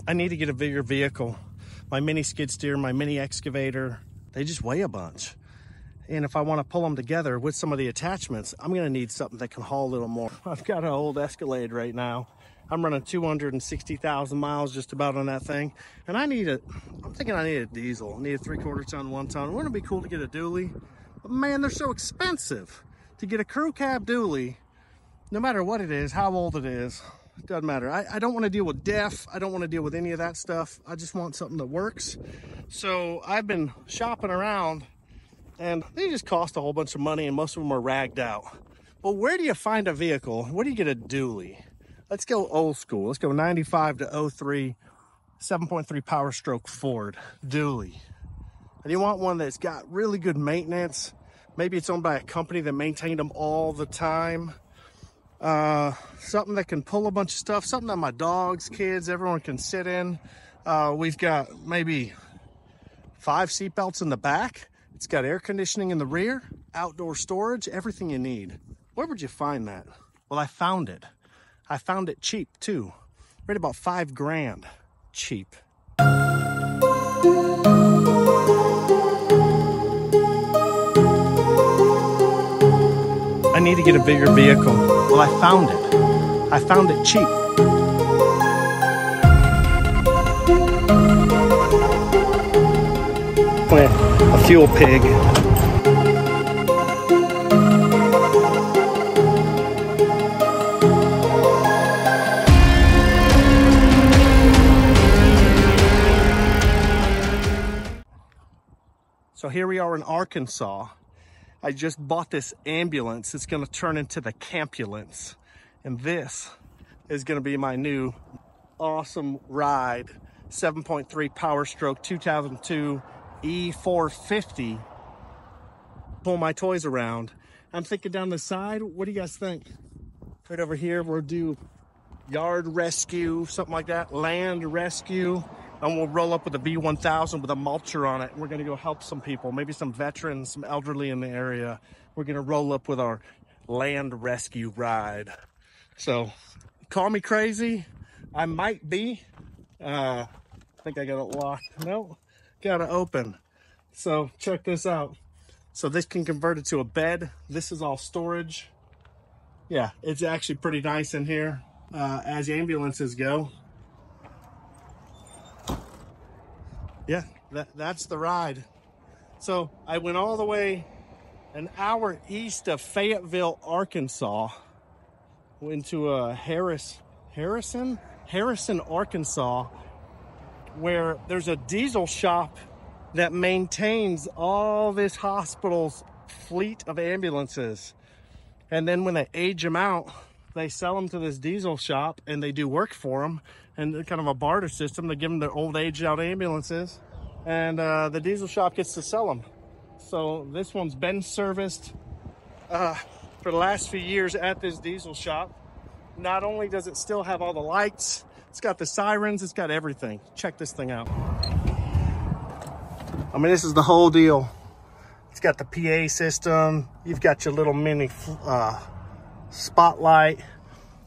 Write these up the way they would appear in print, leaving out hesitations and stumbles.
I need to get a bigger vehicle. My mini skid steer, my mini excavator, they just weigh a bunch. And if I want to pull them together with some of the attachments, I'm going to need something that can haul a little more. I've got an old Escalade right now. I'm running 260,000 miles just about on that thing. And I'm thinking I need a diesel. I need a 3/4 ton, 1 ton. Wouldn't it be cool to get a dually? But man, they're so expensive. To get a crew cab dually, no matter what it is, how old it is, it doesn't matter. I don't want to deal with DEF. I don't want to deal with any of that stuff. I just want something that works. So I've been shopping around, and they just cost a whole bunch of money, and most of them are ragged out. But where do you find a vehicle? Where do you get a dually? Let's go old school. Let's go 95 to 03, 7.3 Power Stroke Ford dually. And you want one that's got really good maintenance. Maybe it's owned by a company that maintained them all the time. Something that can pull a bunch of stuff, something that my dogs, kids, everyone can sit in. We've got maybe 5 seat belts in the back. It's got air conditioning in the rear, outdoor storage, everything you need. Where would you find that? Well, I found it. I found it cheap too. Right about $5 grand cheap. I need to get a bigger vehicle. Well, I found it. I found it cheap. A fuel pig. So here we are in Arkansas. I just bought this ambulance. It's gonna turn into the campulance. And this is gonna be my new awesome ride. 7.3 Power Stroke 2002 E450. Pull my toys around. I'm thinking down the side, what do you guys think? Right over here, we'll do yard rescue, something like that, land rescue. And we'll roll up with a V1000 with a mulcher on it. We're gonna go help some people, maybe some veterans, some elderly in the area. We're gonna roll up with our land rescue ride. So call me crazy, I might be. I think I got it locked. No, got it open. So check this out. So this can convert it to a bed. This is all storage. Yeah, it's actually pretty nice in here as ambulances go. Yeah, that's the ride. So I went all the way an hour east of Fayetteville, Arkansas, into Harrison, Arkansas, where there's a diesel shop that maintains all this hospital's fleet of ambulances. And then when they age them out, they sell them to this diesel shop and they do work for them. And they're kind of a barter system. They give them their old aged out ambulances, and the diesel shop gets to sell them. So this one's been serviced for the last few years at this diesel shop. Not only does it still have all the lights, it's got the sirens, it's got everything. Check this thing out. I mean, this is the whole deal. It's got the PA system. You've got your little mini spotlight.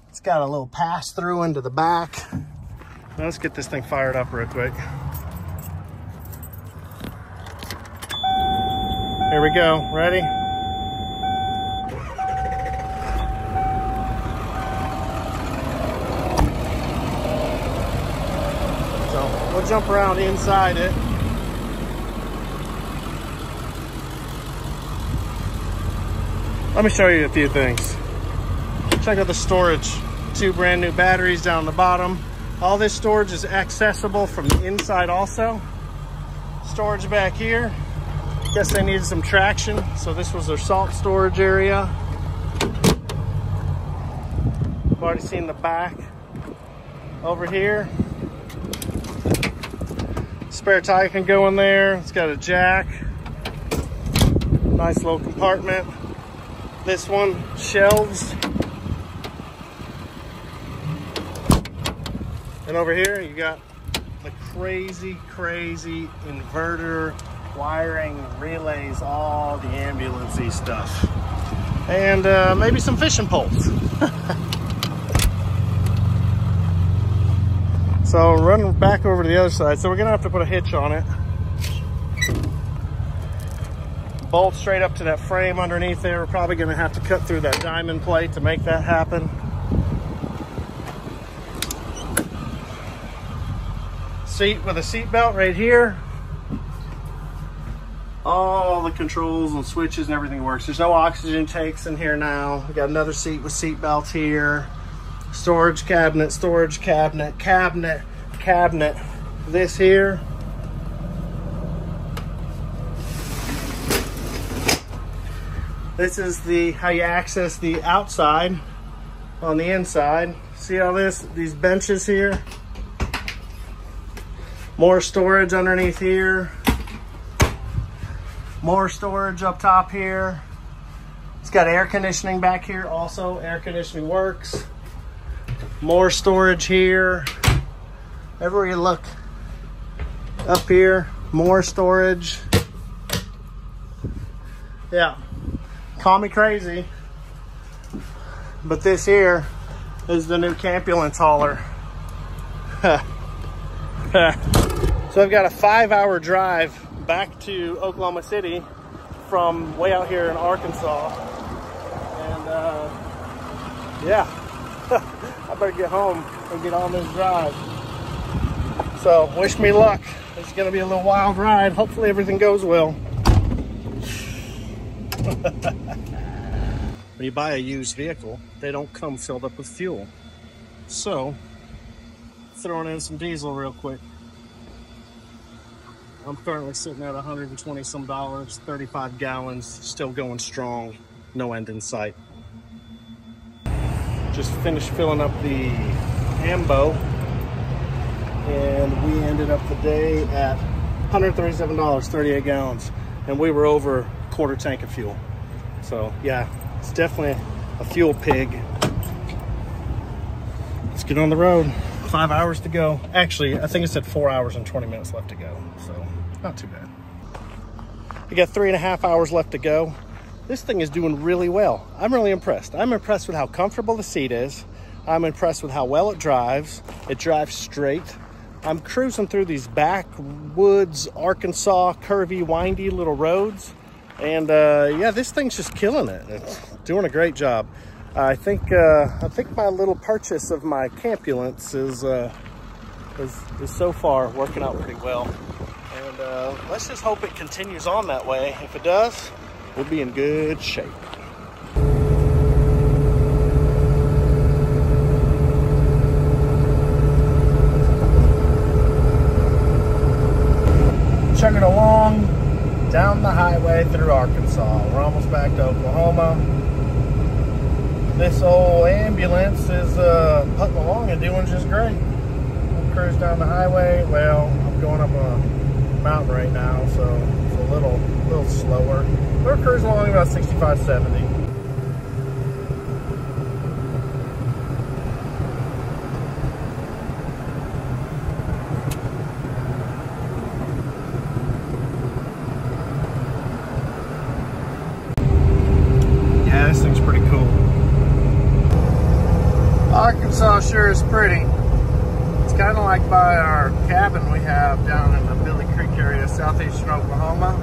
It's got a little pass through into the back. Now let's get this thing fired up real quick. Here we go, ready? So we'll jump around inside it. Let me show you a few things. Check out the storage. 2 brand new batteries down the bottom. All this storage is accessible from the inside also. Storage back here. Guess they needed some traction, so this was their salt storage area. I've already seen the back. Over here, spare tire can go in there. It's got a jack. Nice little compartment. This one, shelves. And over here, you got the crazy inverter, wiring, relays, all the ambulance-y stuff. And maybe some fishing poles. So running back over to the other side. So we're gonna have to put a hitch on it. Bolt straight up to that frame underneath there. We're probably gonna have to cut through that diamond plate to make that happen. Seat with a seat belt right here. All the controls and switches and everything works. There's no oxygen tanks in here now. We got another seat with seat belts here. Storage cabinet, storage cabinet, cabinet, cabinet. This here. This is how you access the outside on the inside. See all these benches here? More storage underneath here. More storage up top here. It's got air conditioning back here also. Air conditioning works. More storage here. Everywhere you look. Up here, more storage. Yeah. Call me crazy, but this here is the new campulance hauler. So I've got a 5-hour drive back to Oklahoma City from way out here in Arkansas, and yeah, I better get home and get on this drive. So wish me luck. It's gonna be a little wild ride. Hopefully everything goes well. When you buy a used vehicle, they don't come filled up with fuel. So, throwing in some diesel real quick. I'm currently sitting at $120 some, 35 gallons, still going strong, no end in sight. Just finished filling up the ambo, and we ended up the day at $137, 38 gallons, and we were over a quarter tank of fuel. So yeah, it's definitely a fuel pig. Let's get on the road. 5 hours to go. Actually, I think it said 4 hours and 20 minutes left to go, so not too bad. We got 3.5 hours left to go. This thing is doing really well. I'm really impressed. I'm impressed with how comfortable the seat is. I'm impressed with how well it drives. It drives straight. I'm cruising through these backwoods, Arkansas, curvy, windy little roads. And yeah, this thing's just killing it. It's doing a great job. I think my little purchase of my campulance is so far working out pretty well. And let's just hope it continues on that way. If it does, we'll be in good shape. Chugging along down the highway through Arkansas. We're almost back to Oklahoma. This old ambulance is putting along and doing just great. We'll cruise down the highway. Well, I'm going up a mountain right now, so it's a little slower. We're cruising along about 65, 70. Yeah, this thing's pretty cool. Arkansas sure is pretty. It's kind of like by our cabin we have down in the Billy Creek area, southeastern Oklahoma.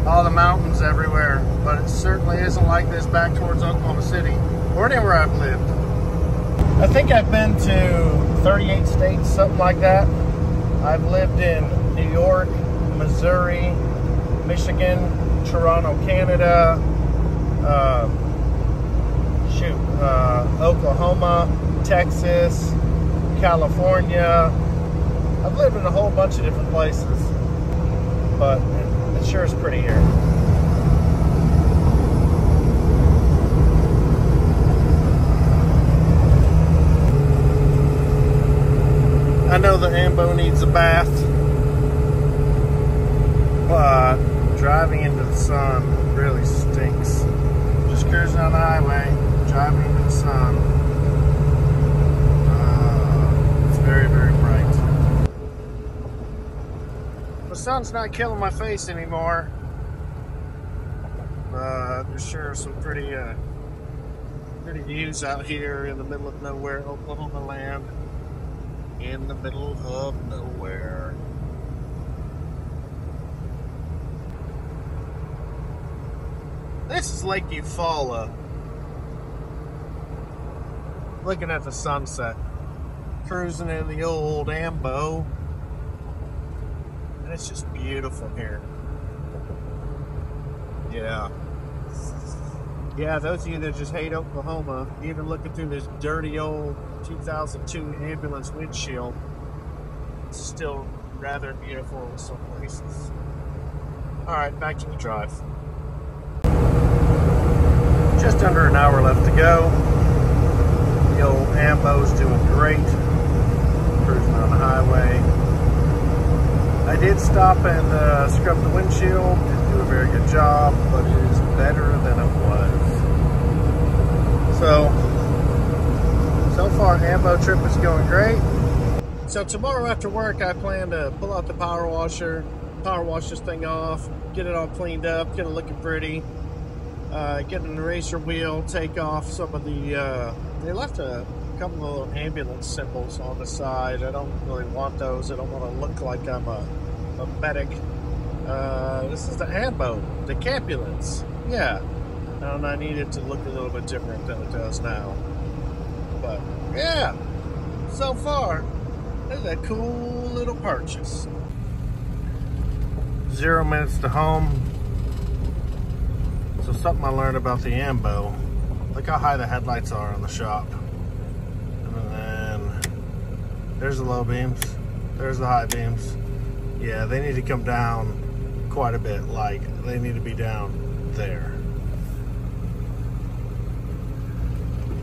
All the mountains everywhere, but it certainly isn't like this back towards Oklahoma City or anywhere I've lived. I think I've been to 38 states, something like that. I've lived in New York, Missouri, Michigan, Toronto, Canada, Oklahoma, Texas, California. I've lived in a whole bunch of different places, but it sure is pretty here. I know the ambo needs a bath, but driving into the sun really stinks. Just cruising on the highway, driving into the sun. It's very, very bright. The sun's not killing my face anymore, but there sure are some pretty views out here in the middle of nowhere, Oklahoma land. in the middle of nowhere. This is Lake Eufaula. Looking at the sunset. Cruising in the old Ambo. And it's just beautiful here. Yeah. Yeah, those of you that just hate Oklahoma, even looking through this dirty old 2002 ambulance windshield, it's still rather beautiful in some places. Alright, back to the drive. Just under an hour left to go. The old Ambo's doing great. Cruising on the highway. I did stop and scrub the windshield. Didn't do a very good job, but it is better than it was. So far Ambo trip is going great. So tomorrow after work I plan to pull out the power wash this thing off, get it all cleaned up, get it looking pretty. Get an eraser wheel, take off some of the, they left a couple of little ambulance symbols on the side. I don't really want those. I don't want to look like I'm a medic. This is the ambo, the campulance. Yeah, and I need it to look a little bit different than it does now. But yeah, so far, it's a cool little purchase. 0 minutes to home. So something I learned about the Ambo, look how high the headlights are in the shop. And then there's the low beams, there's the high beams. Yeah, they need to come down quite a bit, like they need to be down there.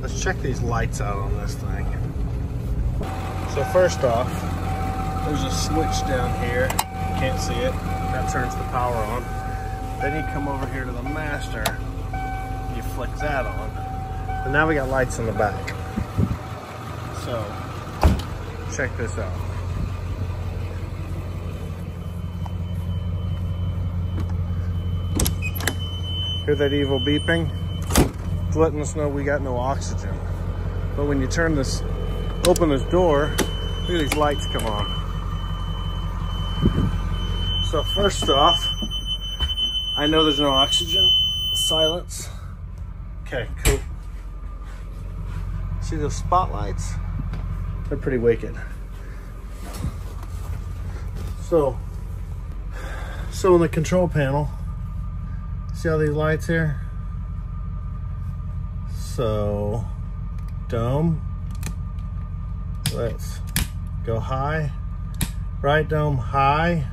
Let's check these lights out on this thing. So first off, there's a switch down here, you can't see it, that turns the power on. Then you come over here to the master, you flick that on, and now we got lights in the back. So, check this out. Hear that evil beeping? It's letting us know we got no oxygen. But when you turn this, open this door, look at these lights come on. So first off, I know there's no oxygen. Silence. Okay, cool. See those spotlights? They're pretty wicked. So in the control panel, see all these lights here? So, dome. Let's go high. Right dome, high.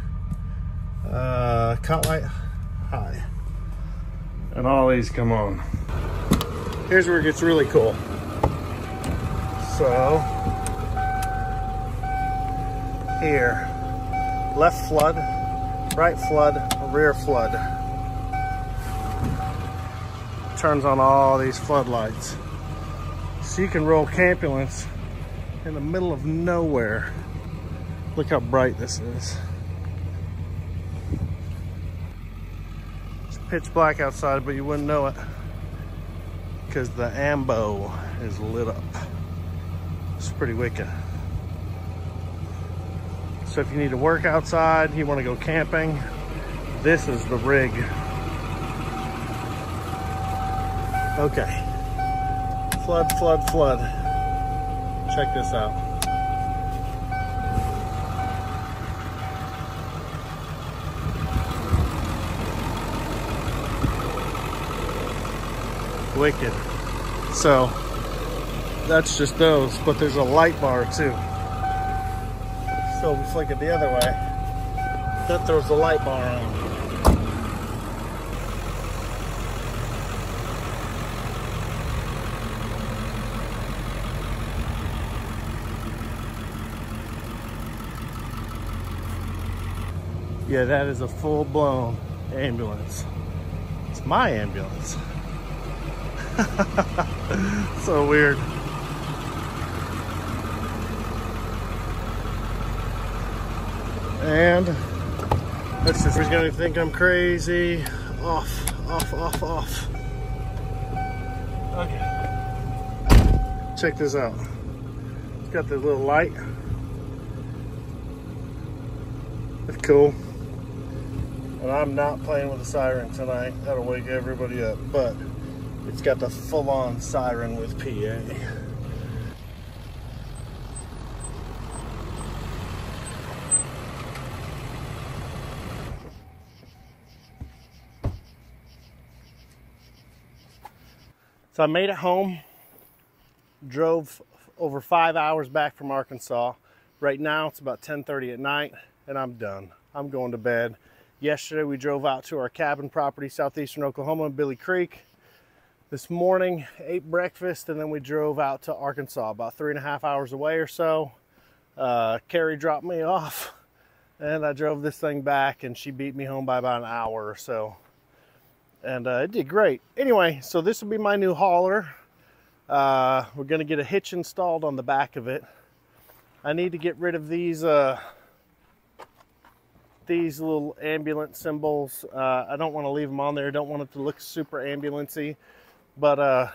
Cut light, high. And all these come on. Here's where it gets really cool. So here, left flood, right flood, rear flood. Turns on all these floodlights. So you can roll campulance in the middle of nowhere. Look how bright this is. Pitch black outside, but you wouldn't know it because the ambo is lit up. It's pretty wicked. So if you need to work outside, you want to go camping, this is the rig. Okay. Flood, flood, flood. Check this out. Wicked. So that's just those, but there's a light bar too. So if we flick it the other way, that throws the light bar on. Yeah, that is a full-blown ambulance. It's my ambulance. So weird. And let's just, he's gonna think I'm crazy. Off, off, off, off. Okay. Check this out. It's got this little light cool. And I'm not playing with the siren tonight. That'll wake everybody up. But it's got the full-on siren with PA. So I made it home, drove over 5 hours back from Arkansas. Right now it's about 10:30 at night and I'm done. I'm going to bed. Yesterday we drove out to our cabin property, southeastern Oklahoma, Billy Creek. This morning, ate breakfast, and then we drove out to Arkansas, about 3.5 hours away or so. Carrie dropped me off and I drove this thing back and she beat me home by about an hour or so. And it did great. Anyway, so this will be my new hauler. We're gonna get a hitch installed on the back of it. I need to get rid of these little ambulance symbols. I don't want to leave them on there. I don't want it to look super ambulance-y. But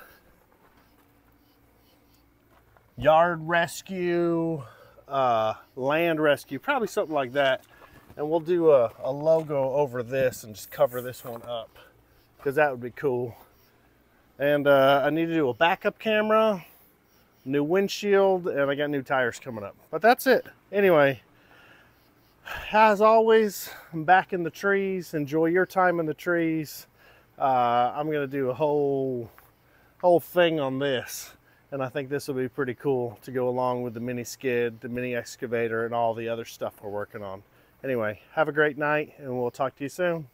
yard rescue, land rescue, probably something like that. And we'll do a logo over this and just cover this one up, because that would be cool. And I need to do a backup camera, new windshield, and I got new tires coming up. But that's it. Anyway, as always, I'm back in the trees. Enjoy your time in the trees. I'm gonna do a whole thing on this, and I think this will be pretty cool to go along with the mini skid, the mini excavator, and all the other stuff we're working on. Anyway, have a great night, and we'll talk to you soon.